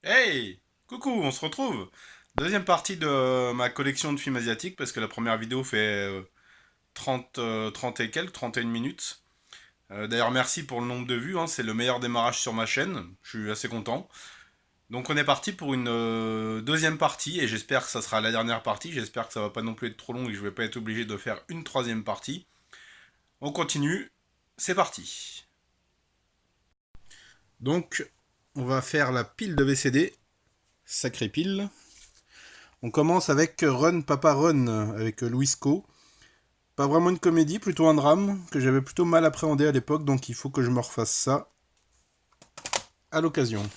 Hey! Coucou, on se retrouve! Deuxième partie de ma collection de films asiatiques, parce que la première vidéo fait 30, 30 et quelques, 31 minutes. D'ailleurs, merci pour le nombre de vues, hein, c'est le meilleur démarrage sur ma chaîne, je suis assez content. Donc on est parti pour une deuxième partie, et j'espère que ça sera la dernière partie, j'espère que ça va pas non plus être trop long et que je vais pas être obligé de faire une troisième partie. On continue, c'est parti. Donc, on va faire la pile de VCD, sacrée pile. On commence avec Run Papa Run avec Louis Co. Pas vraiment une comédie, plutôt un drame que j'avais plutôt mal appréhendé à l'époque, donc il faut que je me refasse ça à l'occasion.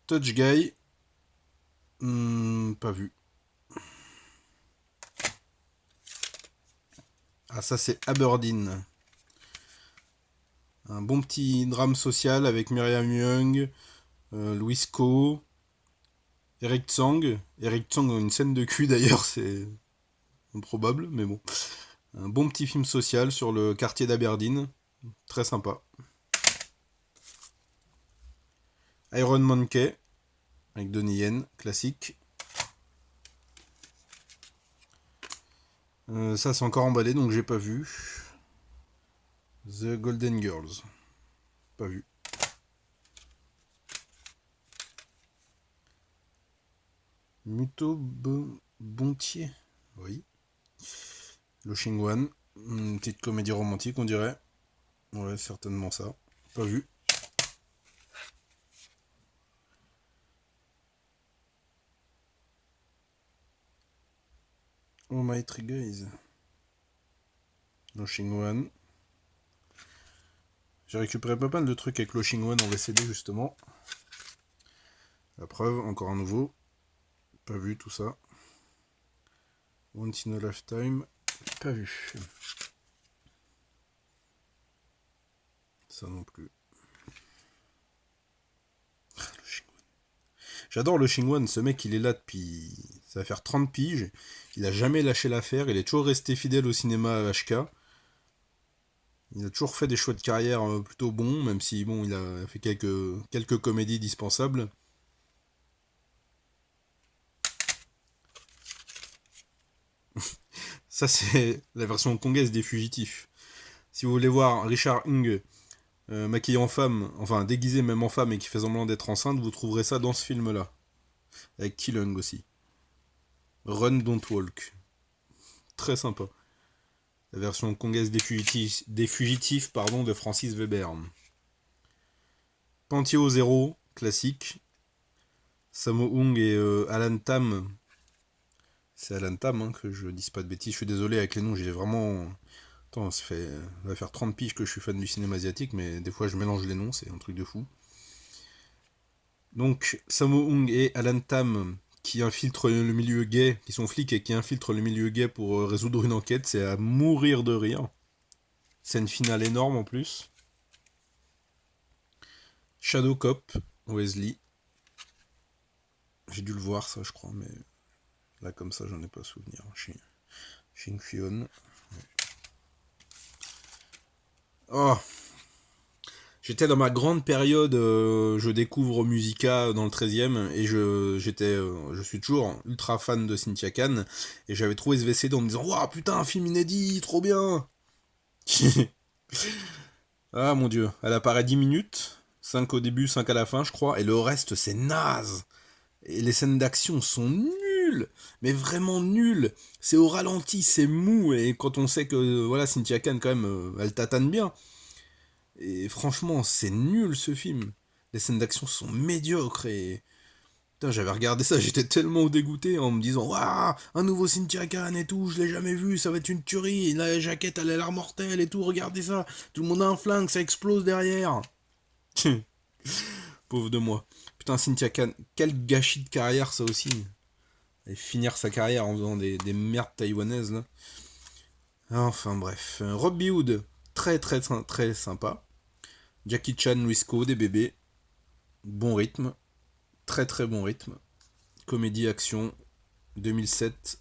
Touch Guy, pas vu. Ah, ça c'est Aberdeen. Un bon petit drame social avec Myriam Young, Louis Co, Eric Tsang. Eric Tsang a une scène de cul d'ailleurs, c'est improbable, mais bon. Un bon petit film social sur le quartier d'Aberdeen, très sympa. Iron Monkey, avec Donnie Yen, classique. Ça c'est encore emballé donc j'ai pas vu. The Golden Girls, pas vu. Muto Bontier, oui. Le One, une petite comédie romantique on dirait. Ouais, certainement ça. Pas vu. Oh My Three Guys. Le One. J'ai récupéré pas mal de trucs avec le One en VCD justement. La preuve, encore un nouveau. Pas vu tout ça. Once in a Lifetime, pas vu. Ça non plus. J'adore le One, ce mec il est là depuis... Ça va faire 30 piges. Il a jamais lâché l'affaire, il est toujours resté fidèle au cinéma HK. Il a toujours fait des choix de carrière plutôt bons, même si bon, il a fait quelques comédies dispensables. Ça c'est la version congolaise des Fugitifs. Si vous voulez voir Richard Hung maquillé en femme, enfin déguisé même en femme et qui fait semblant d'être enceinte, vous trouverez ça dans ce film-là. Avec Kilung aussi. Run Don't Walk. Très sympa. La version congolaise des fugitifs pardon, de Francis Weber. Pantio Zero, classique. Sammo Hung et Alan Tam. C'est Alan Tam, hein, que je dise pas de bêtises. Je suis désolé avec les noms, j'ai vraiment. Attends, ça va faire 30 piges que je suis fan du cinéma asiatique, mais des fois je mélange les noms, c'est un truc de fou. Donc, Sammo Hung et Alan Tam, qui infiltrent le milieu gay, qui sont flics et qui infiltrent le milieu gay pour résoudre une enquête, c'est à mourir de rire. Scène finale énorme en plus. Shadow Cop, Wesley. J'ai dû le voir ça, je crois, mais là comme ça, j'en ai pas souvenir. Shin Fyon. Oh, j'étais dans ma grande période, je découvre Musica dans le 13e et je suis toujours ultra fan de Cynthia Khan et j'avais trouvé ce VCD en me disant waouh putain un film inédit, trop bien. Ah mon dieu, elle apparaît 10 minutes, 5 au début, 5 à la fin je crois, et le reste c'est naze. Et les scènes d'action sont nulles, mais vraiment nulles. C'est au ralenti, c'est mou, et quand on sait que voilà Cynthia Khan quand même, elle tatane bien. Et franchement, c'est nul ce film. Les scènes d'action sont médiocres et putain, j'avais regardé ça, j'étais tellement dégoûté en me disant waouh, un nouveau Cynthia Khan et tout, je l'ai jamais vu, ça va être une tuerie. La jaquette elle a l'air mortelle et tout, regardez ça. Tout le monde a un flingue, ça explose derrière. Pauvre de moi. Putain, Cynthia Khan, quel gâchis de carrière ça aussi. Et finir sa carrière en faisant des merdes taïwanaises là. Enfin bref. Robbie Hood, très très très très sympa. Jackie Chan, Wisco, des bébés. Bon rythme. Très très bon rythme. Comédie action 2007.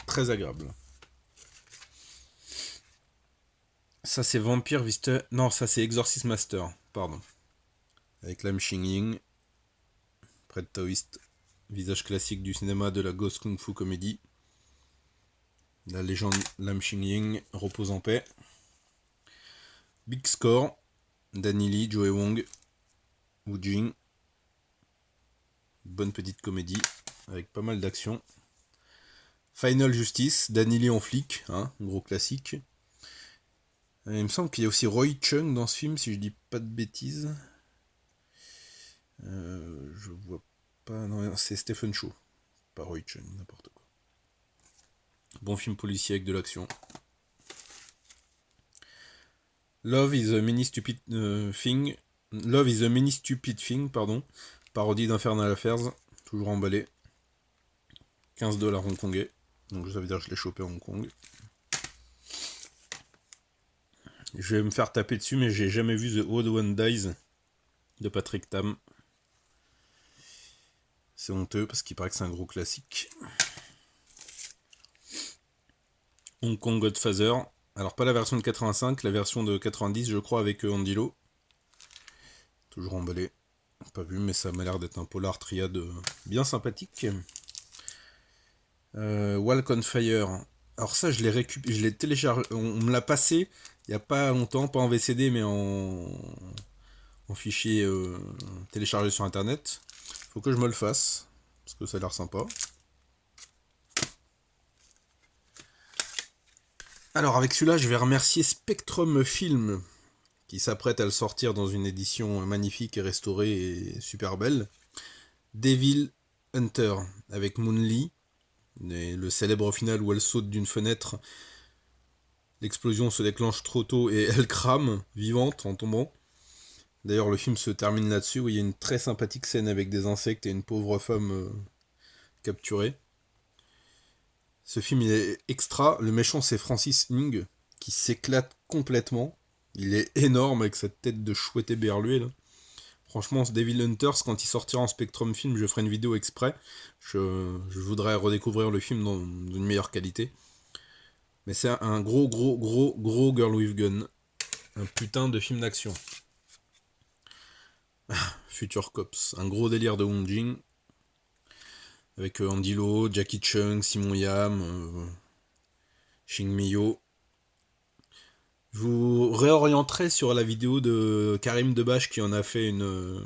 Très agréable. Ça c'est Vampire Vista. Non, ça c'est Exorcist Master. Pardon. avec Lam Xing-ying, prêtre taoïste, visage classique du cinéma de la Ghost Kung Fu Comedy. La légende Lam Xing-ying repose en paix. Big Score, Danny Lee, Joe Wong, Wu Jing. Bonne petite comédie avec pas mal d'action. Final Justice, Danny Lee en flic, hein, gros classique. Il me semble qu'il y a aussi Roy Chung dans ce film, si je dis pas de bêtises. Je vois pas. Non, c'est Stephen Chow, pas Roy Chung, n'importe quoi. Bon film policier avec de l'action. Love is a mini stupid thing. Love is a mini stupid thing, pardon. Parodie d'Infernal Affairs, toujours emballé. 15$ hongkongais. Donc ça veut dire que je l'ai chopé à Hong Kong. Je vais me faire taper dessus, mais j'ai jamais vu The Odd One Dies de Patrick Tam. C'est honteux parce qu'il paraît que c'est un gros classique. Hong Kong Godfather. Alors pas la version de 85, la version de 90 je crois avec Andy Lau. Toujours emballé. Pas vu mais ça m'a l'air d'être un polar triade bien sympathique. Walk on Fire. Alors ça je l'ai téléchargé, on me l'a passé il n'y a pas longtemps, pas en VCD mais en fichier téléchargé sur internet. Faut que je me le fasse, parce que ça a l'air sympa. Alors avec celui-là, je vais remercier Spectrum Film, qui s'apprête à le sortir dans une édition magnifique et restaurée et super belle. Devil Hunter, avec Moon Lee, le célèbre final où elle saute d'une fenêtre. L'explosion se déclenche trop tôt et elle crame, vivante, en tombant. D'ailleurs, le film se termine là-dessus, où il y a une très sympathique scène avec des insectes et une pauvre femme capturée. Ce film, il est extra. Le méchant, c'est Francis Ng, qui s'éclate complètement. Il est énorme avec cette tête de chouette éberluée, là. Franchement, ce Devil Hunters, quand il sortira en Spectrum Film, je ferai une vidéo exprès. Je voudrais redécouvrir le film dans une meilleure qualité. Mais c'est un gros Girl with Gun. Un putain de film d'action. Future Cops, un gros délire de Wong Jing. Avec Andy Lau, Jackie Chung, Simon Yam, Xing Miyo. Je vous réorienterai sur la vidéo de Karim Debache qui en a fait une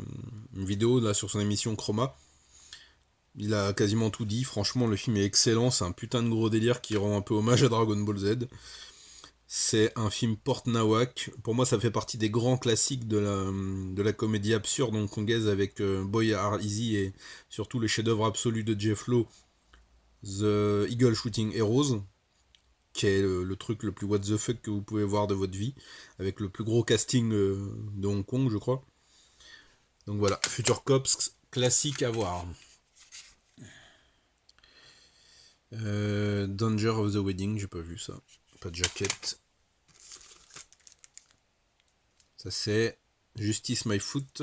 vidéo là, sur son émission Chroma. Il a quasiment tout dit, franchement le film est excellent, c'est un putain de gros délire qui rend un peu hommage à Dragon Ball Z. C'est un film porte-nawak, pour moi ça fait partie des grands classiques de la comédie absurde hongkongaise avec Boy Are Easy et surtout les chefs-d'œuvre absolus de Jeff Lowe, The Eagle Shooting Heroes, qui est le truc le plus what the fuck que vous pouvez voir de votre vie, avec le plus gros casting de Hong Kong, je crois. Donc voilà, Future Cops, classique à voir. Danger of the Wedding, j'ai pas vu ça. Pas de jaquette. Ça c'est Justice My Foot,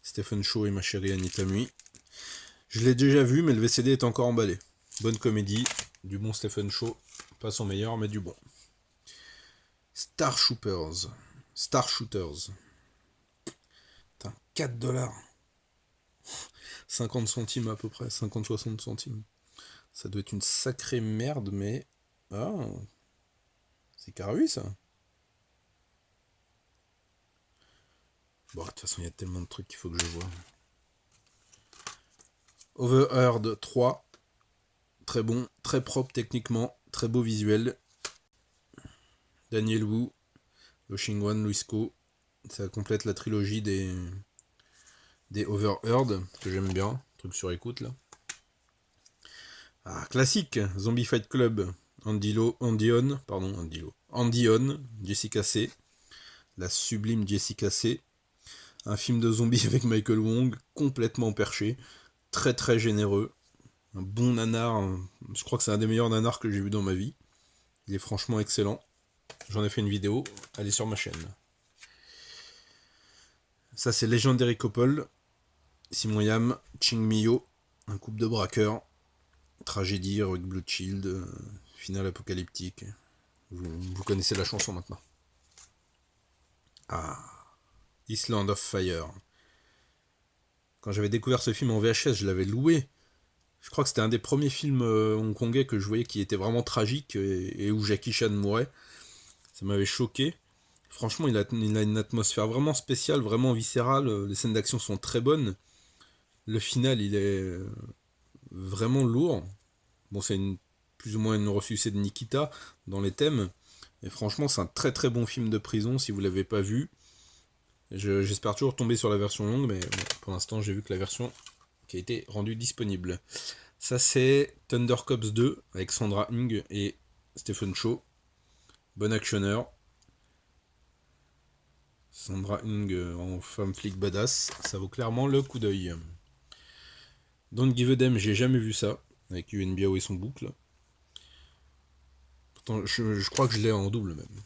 Stephen Chow et ma chérie Anita Mui. Je l'ai déjà vu, mais le VCD est encore emballé. Bonne comédie, du bon Stephen Chow. Pas son meilleur, mais du bon. Star Shooters. Putain, 4$. 50 centimes à peu près, 50-60 centimes. Ça doit être une sacrée merde, mais... Ah, c'est carré ça. Bon, de toute façon, il y a tellement de trucs qu'il faut que je vois. Overheard 3. Très bon, très propre techniquement, très beau visuel. Daniel Wu, Lo Xingwan, Louis Ko. Ça complète la trilogie des Overheard, que j'aime bien. Truc sur écoute là. Ah, classique, Zombie Fight Club. Andy On, Jessica C. La sublime Jessica C. Un film de zombies avec Michael Wong, complètement perché, très très généreux. Un bon nanar, je crois que c'est un des meilleurs nanars que j'ai vu dans ma vie. Il est franchement excellent. J'en ai fait une vidéo, elle est sur ma chaîne. Ça c'est Legendary Couple, Simon Yam, Ching Miyo, un couple de braqueurs, tragédie, avec Blue Shield, finale apocalyptique. Vous connaissez la chanson maintenant. Ah, Island of Fire. Quand j'avais découvert ce film en VHS, je l'avais loué. Je crois que c'était un des premiers films hongkongais que je voyais qui était vraiment tragique et où Jackie Chan mourait. Ça m'avait choqué. Franchement, il a une atmosphère vraiment spéciale, vraiment viscérale. Les scènes d'action sont très bonnes. Le final, il est vraiment lourd. Bon, c'est plus ou moins une ressucée de Nikita dans les thèmes. Et franchement, c'est un très très bon film de prison si vous l'avez pas vu. J'espère toujours tomber sur la version longue, mais bon, pour l'instant, j'ai vu que la version qui a été rendue disponible. Ça, c'est Thunder Cops 2 avec Sandra Hung et Stephen Chow. Bon actionneur. Sandra Hung en femme flic badass, ça vaut clairement le coup d'œil. Don't Give a Damn, j'ai jamais vu ça, avec Yuen Biao et son boucle. Pourtant, je crois que je l'ai en double même.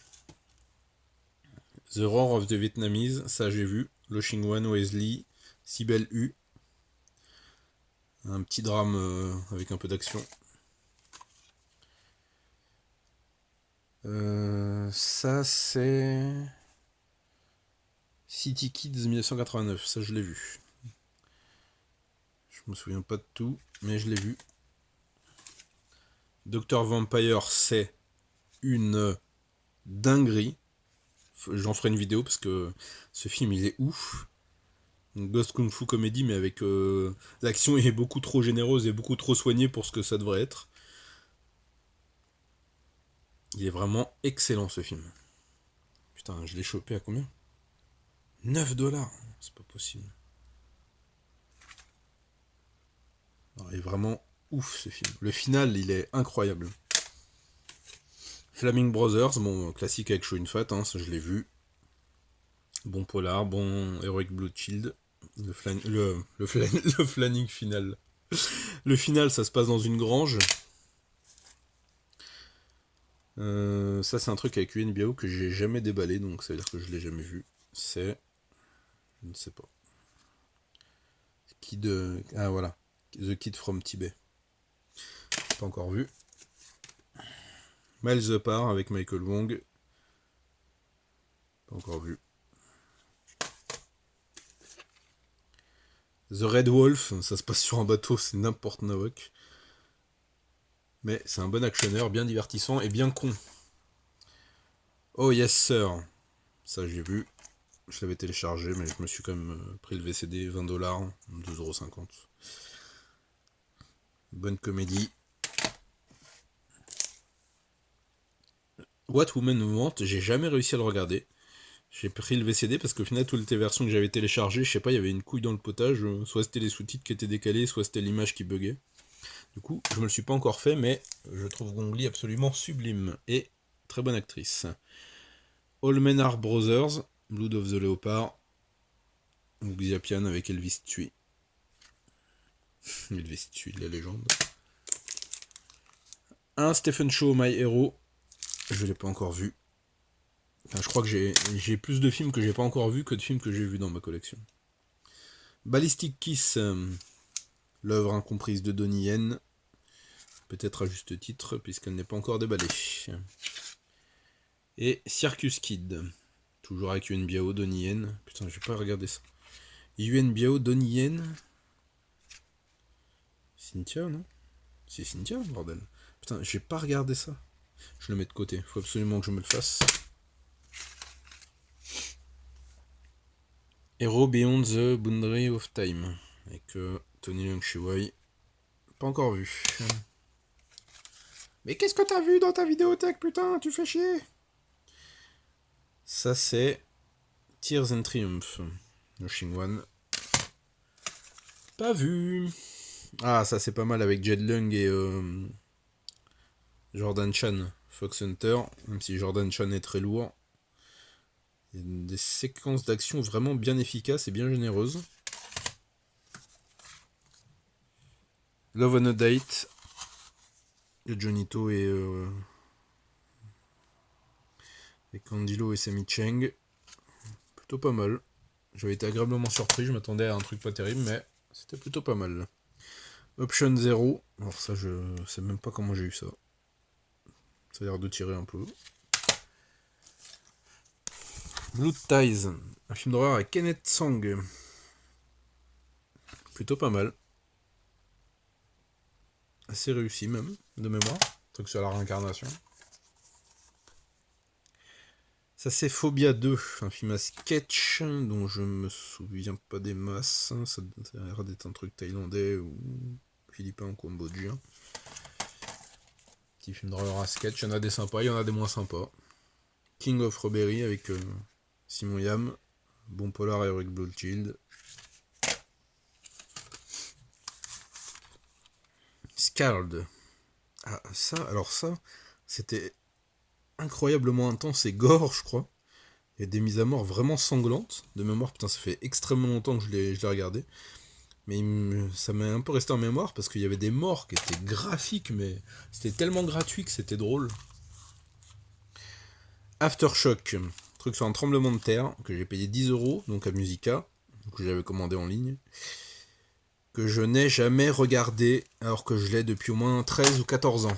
The Roar of the Vietnamese, ça j'ai vu. Lo Ching Wan, Wesley, Sibel U. Un petit drame avec un peu d'action. Ça c'est... City Kids 1989, ça je l'ai vu. Je me souviens pas de tout, mais je l'ai vu. Dr Vampire, c'est une dinguerie. J'en ferai une vidéo parce que ce film il est ouf. Une Ghost Kung Fu comédie, mais avec l'action est beaucoup trop généreuse et beaucoup trop soignée pour ce que ça devrait être. Il est vraiment excellent ce film. Putain, je l'ai chopé à combien? 9 $. C'est pas possible. Non, il est vraiment ouf ce film. Le final, il est incroyable. Flaming Brothers, bon, classique avec Shaw Fat, hein, ça je l'ai vu. Bon polar, bon Heroic Blue Shield. Le flanning final. Le final, ça se passe dans une grange. Ça, c'est un truc avec Yuen Biao que j'ai jamais déballé, donc ça veut dire que je l'ai jamais vu. C'est. Je ne sais pas. Ah voilà. The Kid from Tibet. Pas encore vu. Miles Apart avec Michael Wong. Pas encore vu. The Red Wolf, ça se passe sur un bateau, c'est n'importe nawak. Mais c'est un bon actionneur, bien divertissant et bien con. Oh yes sir. Ça j'ai vu. Je l'avais téléchargé, mais je me suis quand même pris le VCD, 20 $, 2,50 €. Bonne comédie. What Women Want, j'ai jamais réussi à le regarder. J'ai pris le VCD parce qu'au final, toutes les versions que j'avais téléchargées, je sais pas, il y avait une couille dans le potage. Soit c'était les sous-titres qui étaient décalés, soit c'était l'image qui buguait. Du coup, je me le suis pas encore fait, mais je trouve Gong Li absolument sublime. Et très bonne actrice. All Men Are Brothers, Blood of the Leopard, ou Xiapian avec Elvis Tsui. Elvis Tsui, la légende. Un Stephen Chow, My Hero, je l'ai pas encore vu. Enfin, je crois que j'ai plus de films que j'ai pas encore vus que de films que j'ai vus dans ma collection. Ballistic Kiss, l'œuvre incomprise de Donnie Yen, peut-être à juste titre, puisqu'elle n'est pas encore déballée. Et Circus Kid, toujours avec Yuen Biao, Donnie Yen. Putain, j'ai pas regardé ça. Yuen Biao, Donnie Yen. Cynthia, non? C'est Cynthia, bordel. Putain, j'ai pas regardé ça. Je le mets de côté, faut absolument que je me le fasse. Hero Beyond the Boundary of Time, avec Tony Leung Chiu-wai. Pas encore vu. Mais qu'est-ce que t'as vu dans ta vidéothèque, putain? Tu fais chier. Ça, c'est Tears and Triumph. Le Xingwan. Pas vu. Ah, ça, c'est pas mal avec Jed Lung et Jordan Chan. Fox Hunter, même si Jordan Chan est très lourd. Il y a des séquences d'action vraiment bien efficaces et bien généreuses. Love on a Date de Jonito et Candilo et Sammy Cheng. Plutôt pas mal. J'avais été agréablement surpris, je m'attendais à un truc pas terrible, mais c'était plutôt pas mal. Option 0. Alors ça, je sais même pas comment j'ai eu ça. Ça a l'air de tirer un peu. Blue Ties, un film d'horreur avec Kenneth Tsang. Plutôt pas mal. Assez réussi même, de mémoire. Truc sur la réincarnation. Ça c'est Phobia 2, un film à sketch dont je me souviens pas des masses. Ça a l'air d'être un truc thaïlandais ou philippin ou cambodgien. Petit film d'horreur à sketch, il y en a des sympas, il y en a des moins sympas. King of Robbery avec Simon Yam, Bon Polar et Eric Bloodchild. Scarred. Ah ça, alors ça, c'était incroyablement intense et gore, je crois. Il y a des mises à mort vraiment sanglantes. De mémoire, putain, ça fait extrêmement longtemps que je l'ai regardé. Mais ça m'est un peu resté en mémoire parce qu'il y avait des morts qui étaient graphiques, mais c'était tellement gratuit que c'était drôle. Aftershock, truc sur un tremblement de terre que j'ai payé 10 €, donc à Musica, que j'avais commandé en ligne, que je n'ai jamais regardé alors que je l'ai depuis au moins 13 ou 14 ans.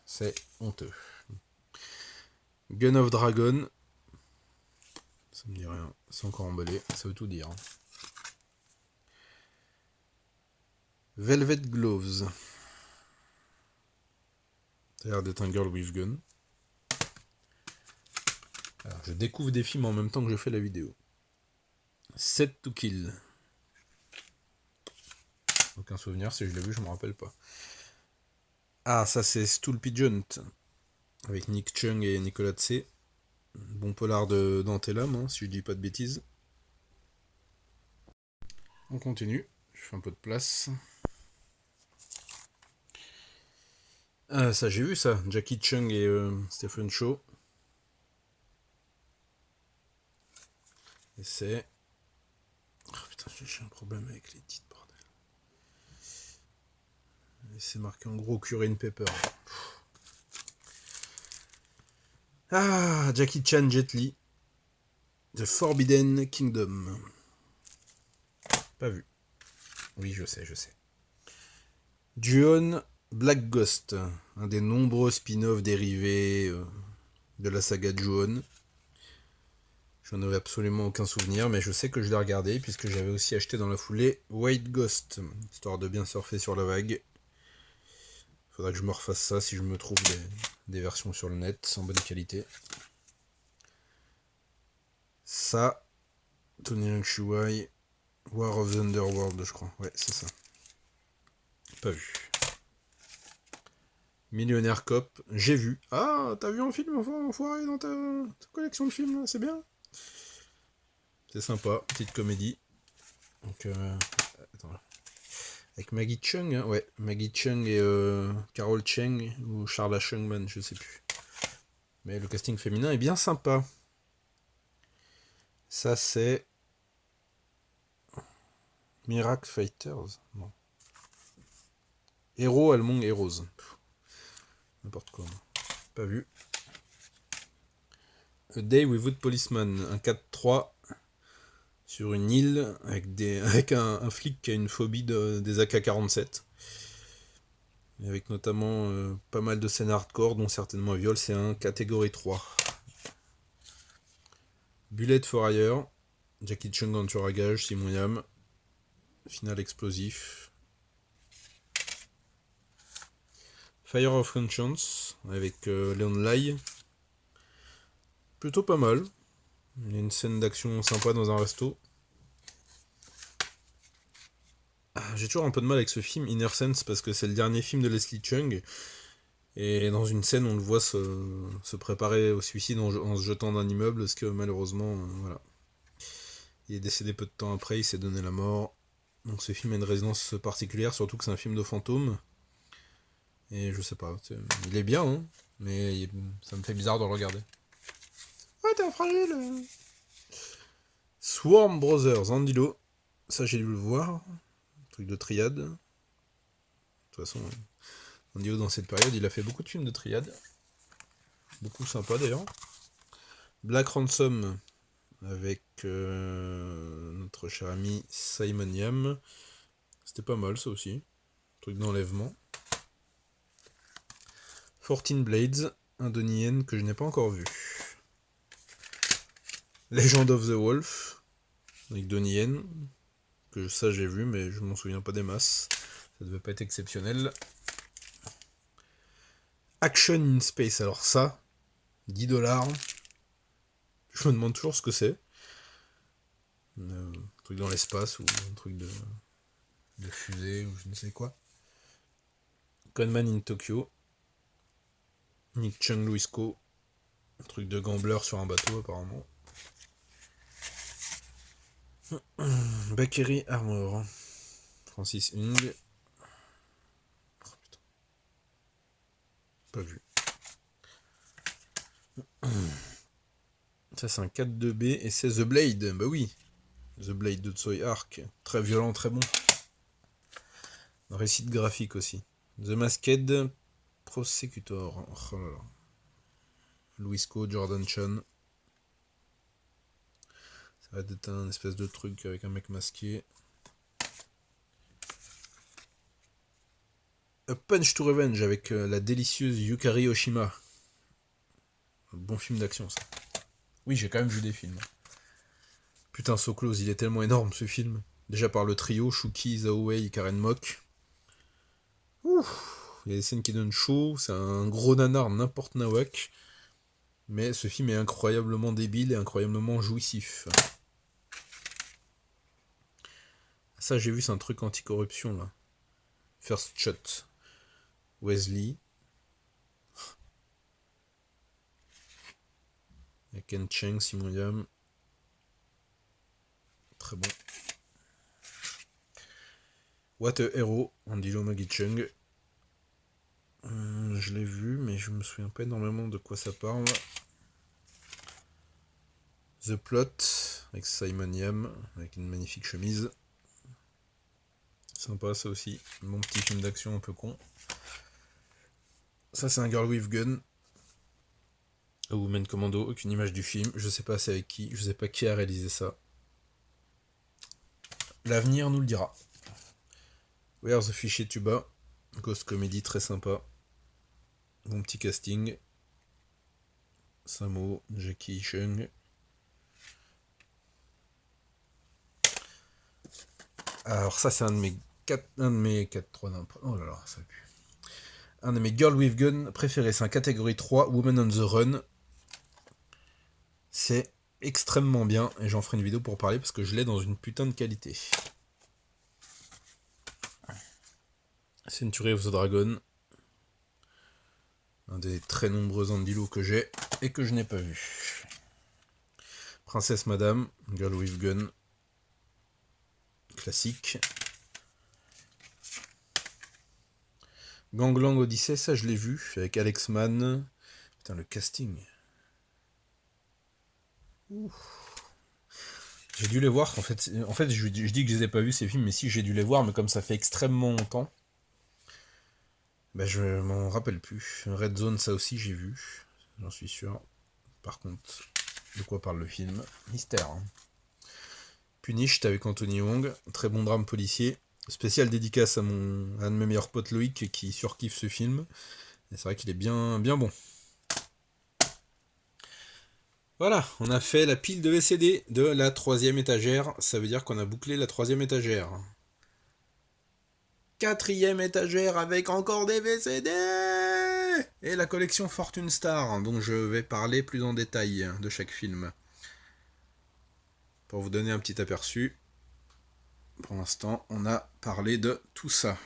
C'est honteux. Gun of Dragon, ça me dit rien, c'est encore emballé, ça veut tout dire. Velvet Gloves, ça a l'air d'être un girl with gun. Alors, je découvre des films en même temps que je fais la vidéo. Set to Kill. Aucun souvenir, si je l'ai vu, je me rappelle pas. Ah, ça c'est Stool Pigeon, avec Nick Chung et Nicolas Tse. Bon polar de Dantelam, hein, si je dis pas de bêtises. On continue, je fais un peu de place. Ah, ça j'ai vu ça, Jackie Chung et Stephen Chow. Et c'est... Oh putain, j'ai un problème avec les titres, bordel. Et c'est marqué en gros Curry Pepper. Ah, Jackie Chan Jet Li. The Forbidden Kingdom. Pas vu. Oui, je sais. Ju-on Black Ghost, un des nombreux spin-offs dérivés de la saga Ju-on. J'en avais absolument aucun souvenir, mais je sais que je l'ai regardé, puisque j'avais aussi acheté dans la foulée White Ghost, histoire de bien surfer sur la vague. Faudrait que je me refasse ça si je me trouve des versions sur le net, en bonne qualité. Ça, Tony Leung Chiu-wai, War of the Underworld, je crois. Ouais, c'est ça. Pas vu. Millionnaire Cop, j'ai vu. Ah, t'as vu un film enfoiré dans ta collection de films, là, c'est bien. C'est sympa, petite comédie. Donc, attends. Avec Maggie Chung, hein, ouais, Maggie Chung et Carol Cheng, ou Charla Chungman, je sais plus. Mais le casting féminin est bien sympa. Ça, c'est... Miracle Fighters, non. Héros Among Heroes. N'importe quoi. Pas vu. A Day Without Policeman, un 4-3 sur une île avec un flic qui a une phobie des AK-47. Et avec notamment pas mal de scènes hardcore, dont certainement un viol, c'est un catégorie 3. Bullet for Hire, Jackie Chung en tueur à gage, Simon Yam, final explosif. Fire of Conscience, avec Leon Lai. Plutôt pas mal. Il y a une scène d'action sympa dans un resto. J'ai toujours un peu de mal avec ce film, Inner Sense, parce que c'est le dernier film de Leslie Chung. Et dans une scène, on le voit se préparer au suicide en se jetant d'un immeuble, parce que malheureusement, voilà. Il est décédé peu de temps après, il s'est donné la mort. Donc ce film a une résonance particulière, surtout que c'est un film de fantôme. Et je sais pas, il est bien, hein, mais ça me fait bizarre de le regarder. Ouais, t'es un fragile. Swarm Brothers, Andilo. Ça, j'ai dû le voir. Truc de triade. De toute façon, Andilo, dans cette période, il a fait beaucoup de films de triade. Beaucoup sympa d'ailleurs. Black Ransom, avec notre cher ami Simon Yam. C'était pas mal, ça aussi. Truc d'enlèvement. 14 Blades, un Donnie Yen que je n'ai pas encore vu. Legend of the Wolf, avec Donnie Yen. que ça j'ai vu, mais je m'en souviens pas des masses. Ça devait pas être exceptionnel. Action in Space, alors ça, 10 $. Je me demande toujours ce que c'est. Un truc dans l'espace ou un truc de fusée ou je ne sais quoi. Gunman in Tokyo. Nick Chung Luisco. Un truc de gambler sur un bateau apparemment. Bakary Armor. Francis Hung. Oh, putain. Pas vu. Ça c'est un 4-2B et c'est The Blade. Bah oui. The Blade de Tsui Hark. Très violent, très bon. Un récit graphique aussi. The Masked Prosecutor. Oh là là. Luisco, Jordan Chan. Ça va être un espèce de truc avec un mec masqué. A Punch to Revenge avec la délicieuse Yukari Oshima. Un bon film d'action ça. Oui, j'ai quand même vu des films. Putain, So Close, il est tellement énorme ce film. Déjà par le trio, Shuki, Zhao Wei, Karen Mok. Ouf, il y a des scènes qui donnent chaud, c'est un gros nanar n'importe nawak. Mais ce film est incroyablement débile et incroyablement jouissif. Ça, j'ai vu, c'est un truc anti-corruption là. First Shot. Wesley. Et Ken Cheng, Simon Yam. Très bon. What a Hero, Andilo Magichung. Je l'ai vu, mais je me souviens pas énormément de quoi ça parle. The Plot, avec Simon Yam, avec une magnifique chemise. Sympa ça aussi. Mon petit film d'action un peu con. Ça c'est un Girl with Gun. Woman Commando, aucune image du film. Je sais pas c'est avec qui, je sais pas qui a réalisé ça. L'avenir nous le dira. Where's the Fichier Tuba. Ghost Comedy très sympa. Bon petit casting. Samo, Jackie Chung. Alors ça c'est un de mes 3 oh là là, ça pue. Un de mes Girl with Gun préférés, c'est un catégorie 3, Woman on the Run. C'est extrêmement bien, et j'en ferai une vidéo pour parler parce que je l'ai dans une putain de qualité. Century of the Dragon. Un des très nombreux Andilo que j'ai et que je n'ai pas vu. Princesse Madame, Girl with Gun. Classique. Gangland Odyssey, ça je l'ai vu, avec Alex Mann. Putain, le casting. Ouf. J'ai dû les voir, en fait je dis que je les ai pas vus ces films, mais si j'ai dû les voir, mais comme ça fait extrêmement longtemps, bah je m'en rappelle plus. Red Zone, ça aussi j'ai vu, j'en suis sûr. Par contre, de quoi parle le film? Mystère. Hein. Punished avec Anthony Wong, très bon drame policier. Spécial dédicace à un de mes meilleurs potes Loïc qui surkiffe ce film. Et c'est vrai qu'il est bien, bien bon. Voilà, on a fait la pile de VCD de la 3e étagère. Ça veut dire qu'on a bouclé la 3e étagère. 4e étagère avec encore des VCD et la collection Fortune Star, dont je vais parler plus en détail de chaque film. Pour vous donner un petit aperçu, pour l'instant, on a parlé de tout ça.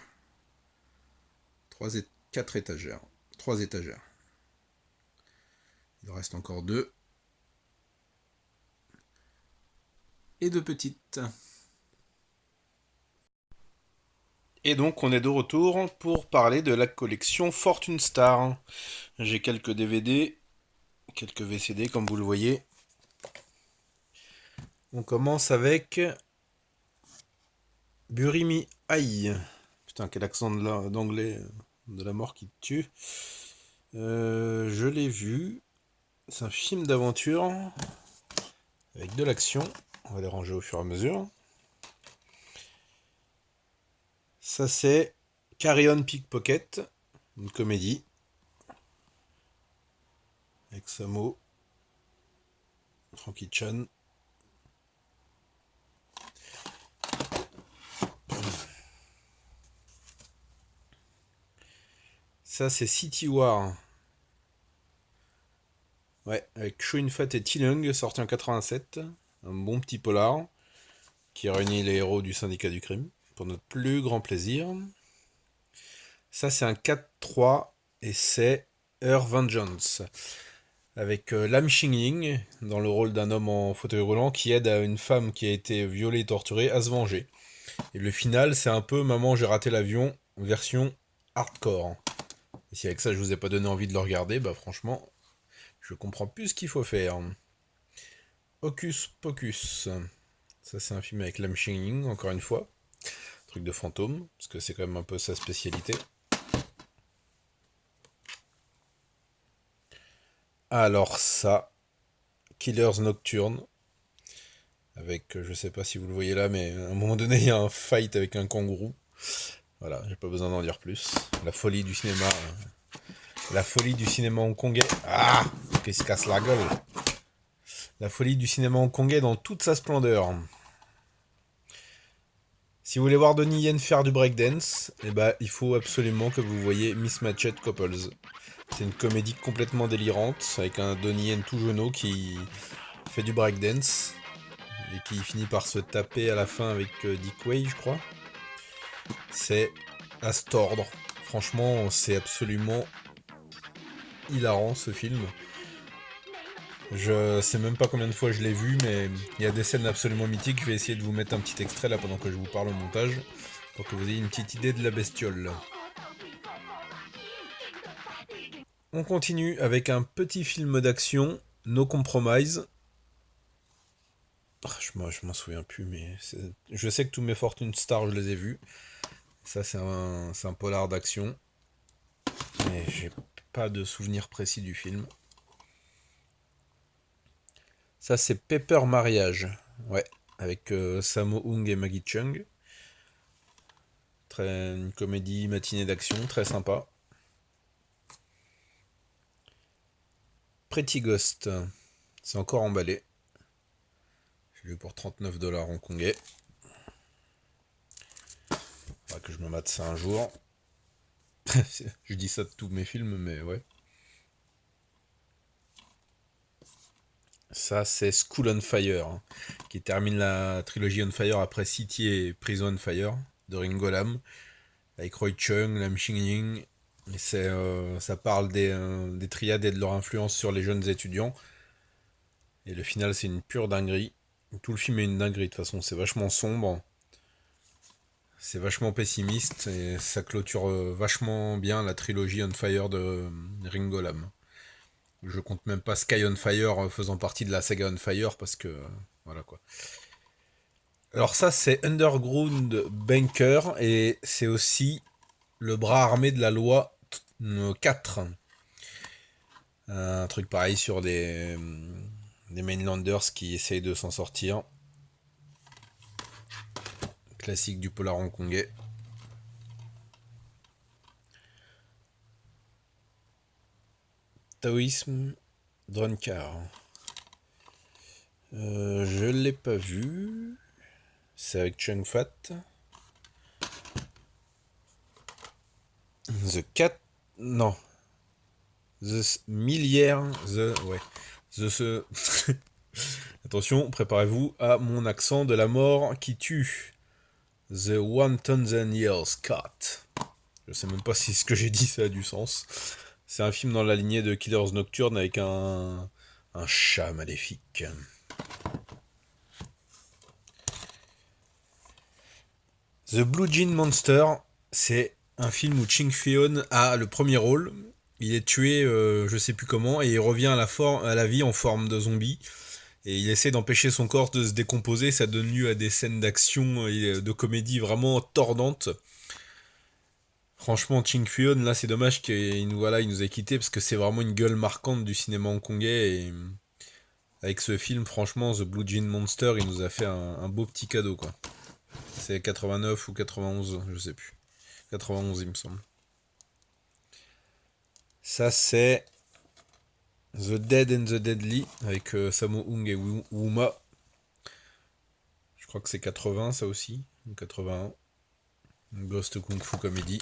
4 étagères. 3 étagères. Il en reste encore 2. Et 2 petites. Et donc on est de retour pour parler de la collection Fortune Star. J'ai quelques DVD, quelques VCD comme vous le voyez. On commence avec Burimi Aïe. Putain, quel accent d'anglais de la mort qui te tue. Je l'ai vu. C'est un film d'aventure avec de l'action. On va les ranger au fur et à mesure. Ça c'est Carry On Pickpocket, une comédie. Avec Samo, Frankie Chan. Ça, c'est City War. Ouais, avec Chow Yun-fat et T. Leung, sorti en 87. Un bon petit polar qui réunit les héros du syndicat du crime pour notre plus grand plaisir. Ça, c'est un 4-3 et c'est Her Vengeance. Avec Lam Xingling dans le rôle d'un homme en fauteuil roulant qui aide à une femme qui a été violée et torturée à se venger. Et le final, c'est un peu Maman, j'ai raté l'avion, version hardcore. Et si avec ça, je vous ai pas donné envie de le regarder, bah franchement, je comprends plus ce qu'il faut faire. Hocus Pocus. Ça, c'est un film avec Lam Xingling, encore une fois. Truc de fantôme, parce que c'est quand même un peu sa spécialité. Alors ça, Killers Nocturne. Avec, je sais pas si vous le voyez là, mais à un moment donné, il y a un fight avec un kangourou. Voilà, j'ai pas besoin d'en dire plus. La folie du cinéma. La folie du cinéma hongkongais. Ah, qu'est-ce qui se casse la gueule. La folie du cinéma hongkongais dans toute sa splendeur. Si vous voulez voir Donnie Yen faire du breakdance, eh ben, il faut absolument que vous voyez Mismatched Couples. C'est une comédie complètement délirante avec un Donnie Yen tout jeuneau qui fait du breakdance et qui finit par se taper à la fin avec Dick Way, je crois. C'est à se tordre. Franchement, c'est absolument hilarant ce film. Je sais même pas combien de fois je l'ai vu, mais il y a des scènes absolument mythiques. Je vais essayer de vous mettre un petit extrait là pendant que je vous parle au montage, pour que vous ayez une petite idée de la bestiole. On continue avec un petit film d'action, No Compromise. Je m'en souviens plus, mais je sais que tous mes Fortune Stars, je les ai vus. Ça, c'est un polar d'action. Mais j'ai pas de souvenir précis du film. Ça, c'est Paper Mariage. Ouais, avec Sammo Hung et Maggie Chung. Une comédie matinée d'action, très sympa. Pretty Ghost. C'est encore emballé. J'ai vu pour 39$ hongkongais. Faudra que je me mate ça un jour. Je dis ça de tous mes films, mais ouais. Ça, c'est School on Fire, hein, qui termine la trilogie On Fire après City et Prison on Fire, de Ringo Lam, avec Roy Chung, Lam Xingling. Et ça parle des triades et de leur influence sur les jeunes étudiants. Et le final, c'est une pure dinguerie. Tout le film est une dinguerie, de toute façon. C'est vachement sombre. C'est vachement pessimiste. Et ça clôture vachement bien la trilogie On Fire de Ringo Lam. Je compte même pas Sky on Fire faisant partie de la saga on Fire parce que voilà quoi. Alors ça c'est Underground Banker et c'est aussi le bras armé de la loi 4. Un truc pareil sur des mainlanders qui essayent de s'en sortir. Classique du polar hongkongais. Taoïsme Droncar. Je l'ai pas vu. C'est avec Chung Fat. The Cat. Non. The Millière. Ouais. The. Attention, préparez-vous à mon accent de la mort qui tue. The 1000 Years Cat. Je sais même pas si ce que j'ai dit ça a du sens. C'est un film dans la lignée de Killers Nocturne avec un chat maléfique. The Blue Jean Monster, c'est un film où Ching Feon a le premier rôle. Il est tué, je sais plus comment, et il revient à la vie en forme de zombie. Et il essaie d'empêcher son corps de se décomposer. Ça donne lieu à des scènes d'action et de comédie vraiment tordantes. Franchement, Ching Feon, là, c'est dommage qu'il nous ait quittés parce que c'est vraiment une gueule marquante du cinéma hongkongais. Et avec ce film, franchement, The Blue Jean Monster, il nous a fait un beau petit cadeau, quoi. C'est 89 ou 91, je sais plus. 91, il me semble. Ça, c'est The Dead and the Deadly avec Sammo Hung et Wuma. Je crois que c'est 80, ça aussi. 81. Ghost Kung Fu Comedy.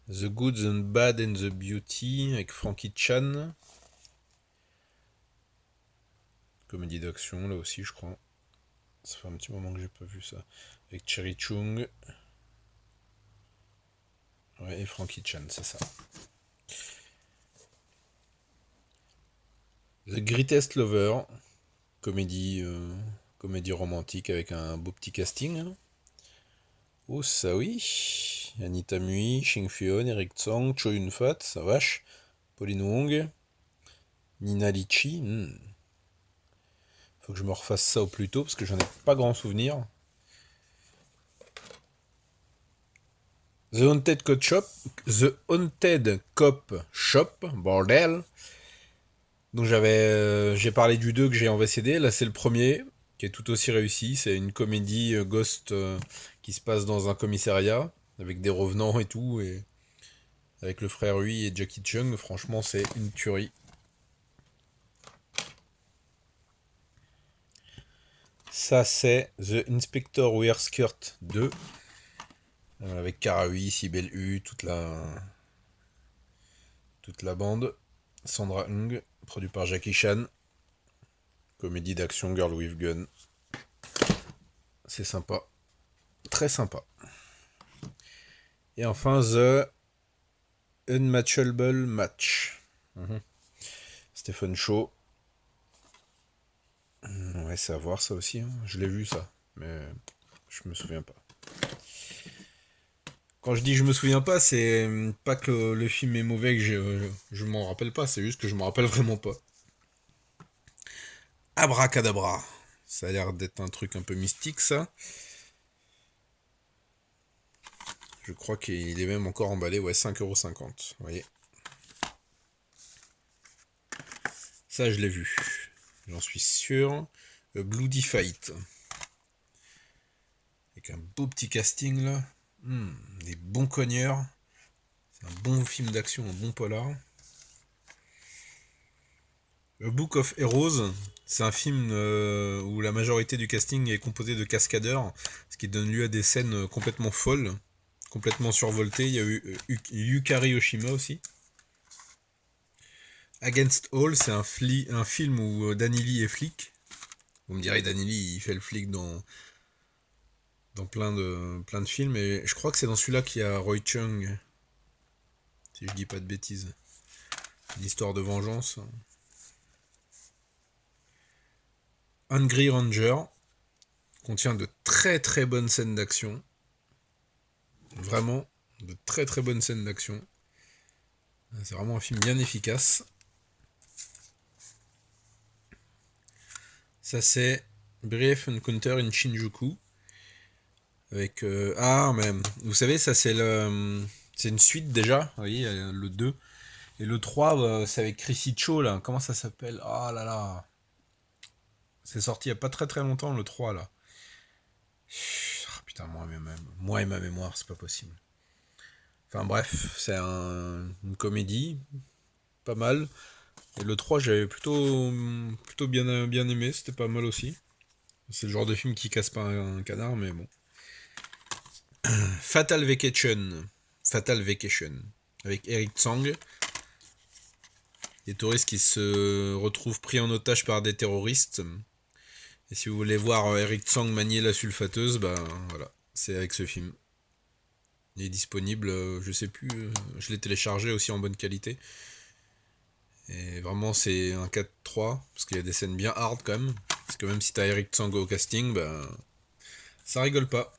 The Good, the Bad and the Beauty avec Frankie Chan. Comédie d'action, là aussi, je crois. Ça fait un petit moment que j'ai pas vu ça. Avec Cherry Chung. Ouais, et Frankie Chan, c'est ça. The Greatest Lover. Comédie, comédie romantique avec un beau petit casting. Hein. Oh, ça oui. Anita Mui, Shing Fion, Eric Tsang, Cho Yun Fat, ça vache. Pauline Wong. Nina Litchi. Faut que je me refasse ça au plus tôt parce que j'en ai pas grand souvenir. The Haunted Cop Shop. The Haunted Cop Shop. Bordel. Donc j'ai parlé du 2 que j'ai en VCD. Là c'est le premier qui est tout aussi réussi. C'est une comédie ghost qui se passe dans un commissariat avec des revenants et tout. Et avec le frère Hui et Jackie Chung. Franchement c'est une tuerie. Ça c'est The Inspector Wear Skirt 2. Avec Karahui, Sibel Hu, toute la bande. Sandra Hung, produit par Jackie Chan. Comédie d'action Girl with Gun. C'est sympa. Très sympa. Et enfin, The Unmatchable Match. Stephen Shaw. Ouais, c'est à voir ça aussi. Hein. Je l'ai vu ça. Mais je me souviens pas. Quand je dis je me souviens pas, c'est pas que le film est mauvais que je m'en rappelle pas. C'est juste que je m'en rappelle vraiment pas. Abracadabra. Ça a l'air d'être un truc un peu mystique ça. Je crois qu'il est même encore emballé, ouais, 5,50€. Vous voyez. Ça, je l'ai vu. J'en suis sûr. Bloody Fight. Avec un beau petit casting, là. Des bons cogneurs. C'est un bon film d'action, un bon polar. A Book of Heroes, c'est un film où la majorité du casting est composé de cascadeurs, ce qui donne lieu à des scènes complètement folles, complètement survoltées. Il y a eu Yukari Oshima aussi. Against All, c'est un film où Danny Lee est flic. Vous me direz, Danny Lee, il fait le flic dans plein de films, et je crois que c'est dans celui-là qu'il y a Roy Chung, si je dis pas de bêtises. Une histoire de vengeance. Hungry Ranger contient de très très bonnes scènes d'action. Vraiment, de très très bonnes scènes d'action. C'est vraiment un film bien efficace. Ça c'est Brief Encounter in Shinjuku. Avec mais vous savez, ça c'est une suite déjà, vous voyez, le 2. Et le 3, c'est avec Chrissy Cho là, comment ça s'appelle? Ah là là. C'est sorti il y a pas très très longtemps le 3 là. Ah, putain, moi et ma mémoire, c'est pas possible. Enfin bref, c'est une comédie, pas mal. Et le 3, j'avais plutôt bien aimé, c'était pas mal aussi. C'est le genre de film qui casse pas un canard, mais bon. Fatal Vacation. Fatal Vacation. Avec Eric Tsang. Des touristes qui se retrouvent pris en otage par des terroristes. Et si vous voulez voir Eric Tsang manier la sulfateuse, ben voilà, c'est avec ce film. Il est disponible, je sais plus, je l'ai téléchargé aussi en bonne qualité. Et vraiment c'est un 4-3, parce qu'il y a des scènes bien hard quand même. Parce que même si t'as Eric Tsang au casting, ben ça rigole pas.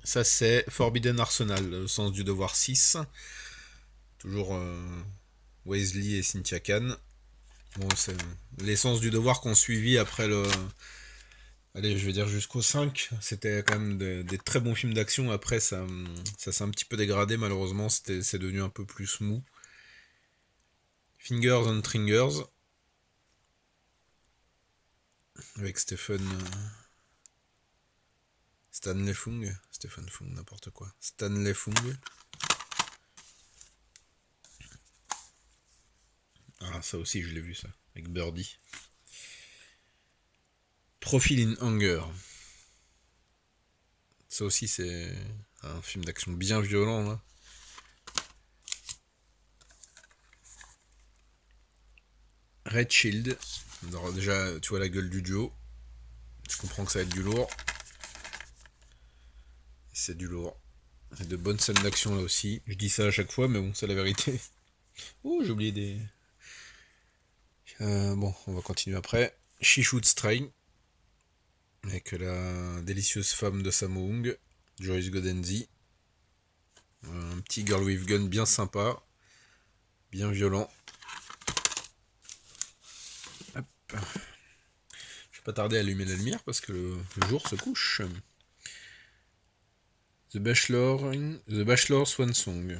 Ça c'est Forbidden Arsenal, le sens du devoir 6. Toujours Wesley et Cynthia Khan. Bon, c'est les sens du devoir qu'on suivi après le... Allez, je vais dire jusqu'au 5. C'était quand même des très bons films d'action. Après, ça s'est un petit peu dégradé, malheureusement. C'est devenu un peu plus mou. Fingers and Tringers. Avec Stanley Fung. Stephen Fung, n'importe quoi. Stanley Fung. Ah, ça aussi, je l'ai vu, ça. Avec Birdie. Profile in Hunger. Ça aussi, c'est un film d'action bien violent, là. Red Shield. Alors, déjà, tu vois la gueule du duo. Tu comprends que ça va être du lourd. C'est du lourd. Il y a de bonnes scènes d'action là aussi. Je dis ça à chaque fois, mais bon, c'est la vérité. Oh, j'ai oublié des... bon, on va continuer après. She Shoots Train. Avec la délicieuse femme de Sammo Hung, Joyce Godenzi. Un petit girl with gun bien sympa. Bien violent. Hop. Je vais pas tarder à allumer la lumière parce que le jour se couche. The Bachelor Swan Song.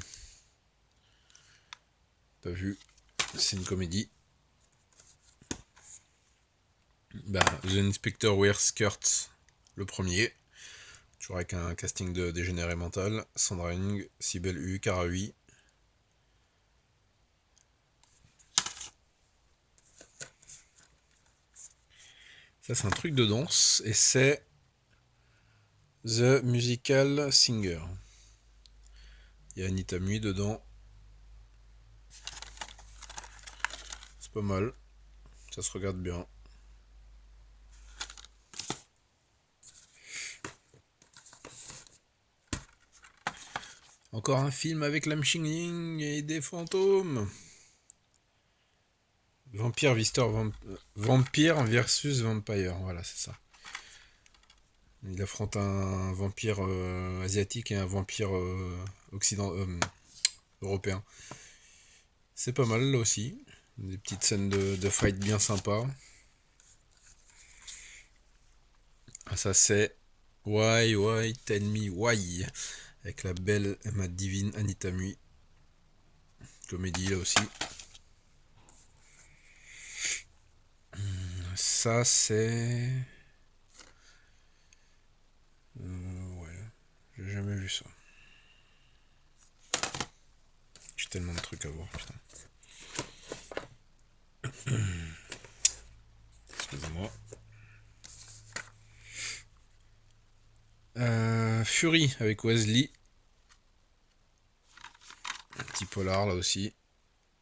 T'as vu? C'est une comédie. Bah, The Inspector Wears Skirts, le premier. Toujours avec un casting de dégénéré mental. Sandra Hung, Sibel U, Cara Hui. Ça, c'est un truc de danse. Et c'est The Musical Singer. Il y a Anita Mui dedans. C'est pas mal. Ça se regarde bien. Encore un film avec Lam Xingling et des fantômes. Vampire versus Vampire. Voilà, c'est ça. Il affronte un vampire asiatique et un vampire européen. C'est pas mal là aussi. Des petites scènes de fight bien sympas. Ah, ça c'est Why, Tell Me Why. Avec la belle et ma divine Anita Mui. Comédie là aussi. Ça c'est... ouais, j'ai jamais vu ça. J'ai tellement de trucs à voir, putain. Excusez-moi. Fury avec Wesley. Un petit polar là aussi.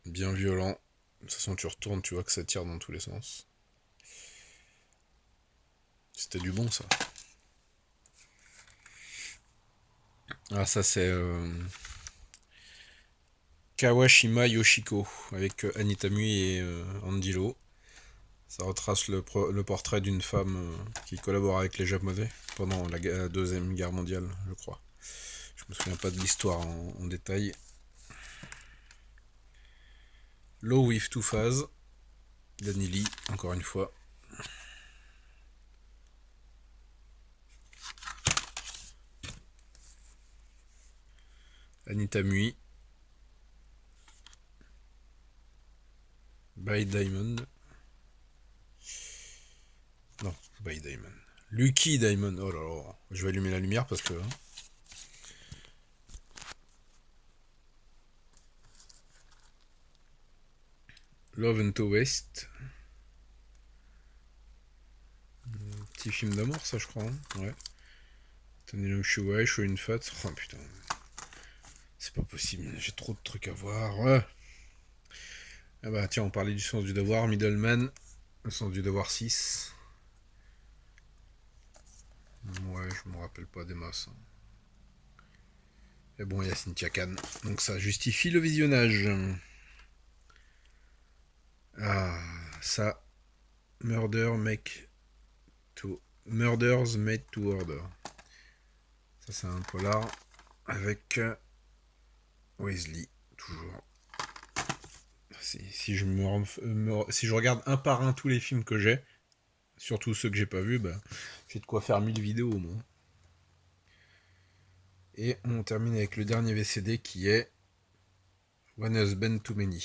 Bien violent. De toute façon, tu retournes, tu vois que ça tire dans tous les sens. C'était du bon ça. Ah, ça c'est Kawashima Yoshiko avec Anita Mui et Andy Lo. Ça retrace le portrait d'une femme qui collabore avec les Japonais pendant la Deuxième Guerre mondiale, je crois. Je me souviens pas de l'histoire en détail. Low with Two Phase, Danny Lee, encore une fois. Anita Mui. By Diamond. Non, By Diamond. Lucky Diamond. Oh là là. Je vais allumer la lumière parce que... Love and to West. Petit film d'amour, ça, je crois. Hein, ouais. Tenez le Shuai, Show une fat. Oh putain. C'est pas possible, j'ai trop de trucs à voir. Ouais. Ah bah tiens, on parlait du sens du devoir. Middleman. Le sens du devoir 6. Ouais, je me rappelle pas des masses. Mais bon, il y a Cynthia Khan. Donc ça justifie le visionnage. Ah, ça. Murders Made to Order. Ça, c'est un polar avec Wesley, toujours. Si je regarde un par un tous les films que j'ai, surtout ceux que j'ai pas vus, bah, j'ai de quoi faire 1000 vidéos au moins. Et on termine avec le dernier VCD qui est One Husband Too Many.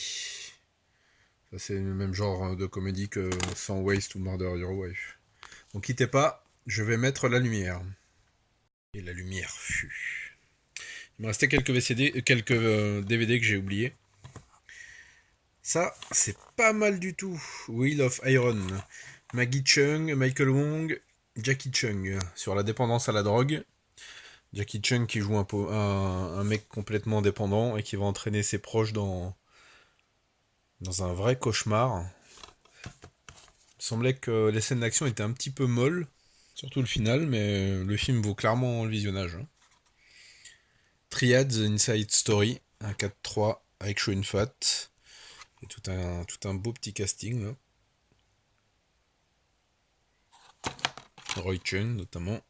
Ça, c'est le même genre de comédie que 100 Ways to Murder Your Wife. Donc quittez pas, je vais mettre la lumière. Et la lumière fut. Il me restait quelques DVD que j'ai oubliés. Ça, c'est pas mal du tout. Wheel of Iron. Maggie Cheung, Michael Wong, Jackie Chung. Sur la dépendance à la drogue. Jackie Chan qui joue un mec complètement dépendant et qui va entraîner ses proches dans un vrai cauchemar. Il semblait que les scènes d'action étaient un petit peu molles, surtout le final, mais le film vaut clairement le visionnage. Triad, The Inside Story, un 4-3 avec Chow Yun-fat. Et tout un beau petit casting là. Roy Chun notamment.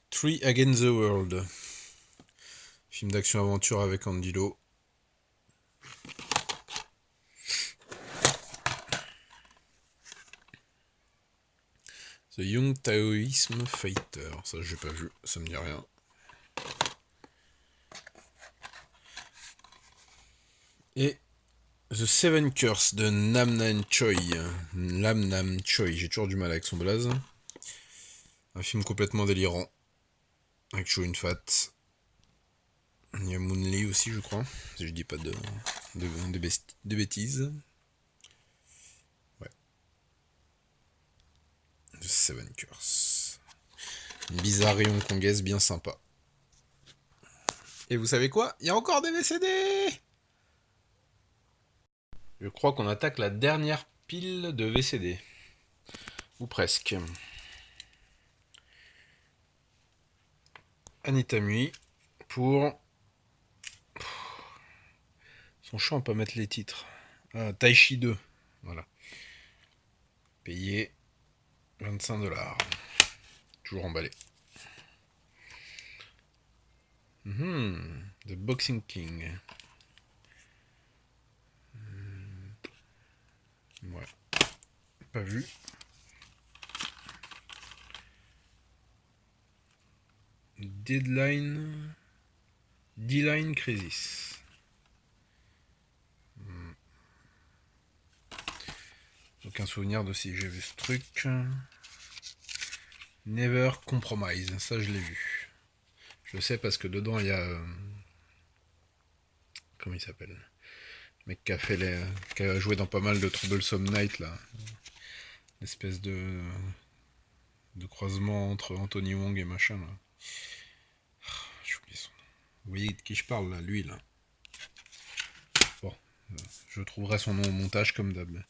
Three Against the World. Film d'action-aventure avec Andy Lau. The Young Taoism Fighter. Ça, j'ai pas vu, ça me dit rien. Et The Seven Curse de Nam Nam Choi. Lam Nam Choi, j'ai toujours du mal avec son blaze. Un film complètement délirant. Avec Chow Yun-fat. Il y a Moon Lee aussi, je crois. Si je dis pas de bêtises. Ouais. The Seven Curse. Une bizarrerie hongkongaise bien sympa. Et vous savez quoi? Il y a encore des VCD! Je crois qu'on attaque la dernière pile de VCD. Ou presque. Anita Mui pour... Son champ, on peut mettre les titres. Taichi 2. Voilà. Payé 25$. Toujours emballé. The Boxing King. Ouais. Pas vu. D-Line Crisis. Aucun souvenir de si j'ai vu ce truc. Never Compromise. Ça, je l'ai vu. Je le sais parce que dedans, il y a... comment il s'appelle? Le mec qui a joué dans pas mal de Troublesome Night, là. Une espèce de croisement entre Anthony Wong et machin, là. J'ai oublié son nom. Vous voyez de qui je parle, là? Lui, là. Bon. Je trouverai son nom au montage, comme d'hab.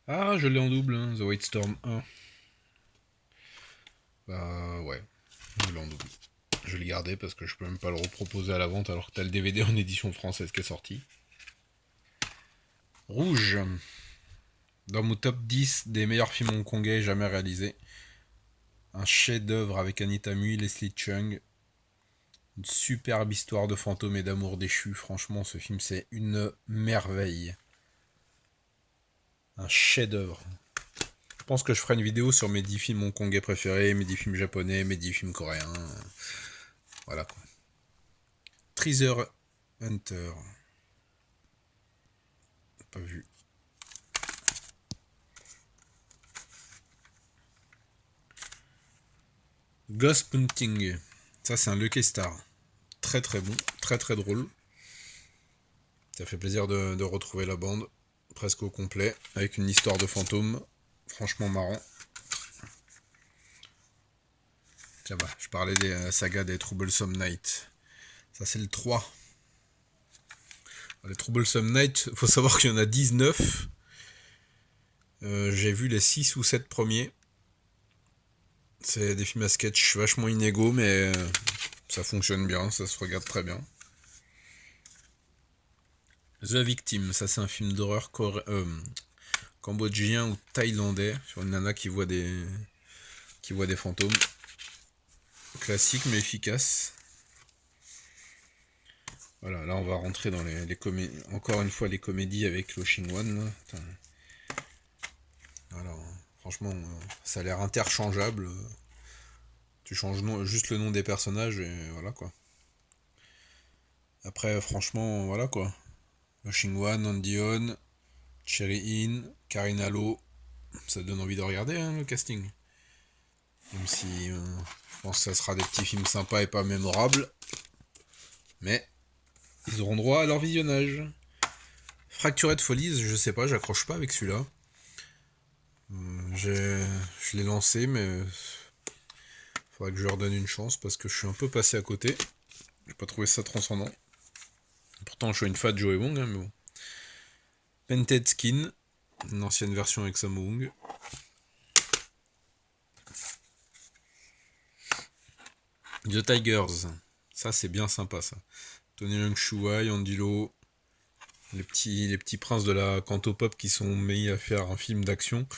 Ah, je l'ai en double, hein, The White Storm 1. Bah, ouais. Je l'ai en double. Je vais le garder parce que je peux même pas le reproposer à la vente alors que t'as le DVD en édition française qui est sorti. Rouge. Dans mon top 10 des meilleurs films hongkongais jamais réalisés. Un chef-d'œuvre avec Anita Mui, Leslie Cheung. Une superbe histoire de fantômes et d'amour déchu. Franchement, ce film, c'est une merveille. Un chef-d'œuvre. Je pense que je ferai une vidéo sur mes 10 films hongkongais préférés, mes 10 films japonais, mes 10 films coréens. Voilà quoi. Treasure Hunter. Pas vu. Ghost Hunting. Ça, c'est un Lucky Star. Très très bon, très très drôle. Ça fait plaisir de retrouver la bande, presque au complet, avec une histoire de fantôme. Franchement marrant. Tiens bah, je parlais des sagas des Troublesome Night. Ça c'est le 3. Les Troublesome Night, faut savoir qu'il y en a 19. J'ai vu les 6 ou 7 premiers. C'est des films à sketch vachement inégaux, mais ça fonctionne bien, ça se regarde très bien. The Victim, ça c'est un film d'horreur cambodgien ou thaïlandais sur une nana qui voit des fantômes. Classique mais efficace. Voilà, là on va rentrer dans les comédies. Encore une fois les comédies avec Lo Ching-wan. Voilà, franchement, ça a l'air interchangeable. Tu changes juste le nom des personnages et voilà quoi. Après, franchement, voilà quoi. Lo Ching-wan, Andy On, Cherry In, Karina Lo. Ça donne envie de regarder hein, le casting. Même si je pense que ça sera des petits films sympas et pas mémorables. Mais ils auront droit à leur visionnage. Fractured Follies, je sais pas, j'accroche pas avec celui-là. Je l'ai lancé, mais faudrait que je leur donne une chance parce que je suis un peu passé à côté. J'ai pas trouvé ça transcendant. Pourtant, je suis une fan de Joey Wong, hein, mais bon. Painted Skin, une ancienne version avec Sammo Hung. The Tigers, ça c'est bien sympa ça. Tony Leung Shuai, Andy Lo, les petits princes de la cantopop qui sont mis à faire un film d'action.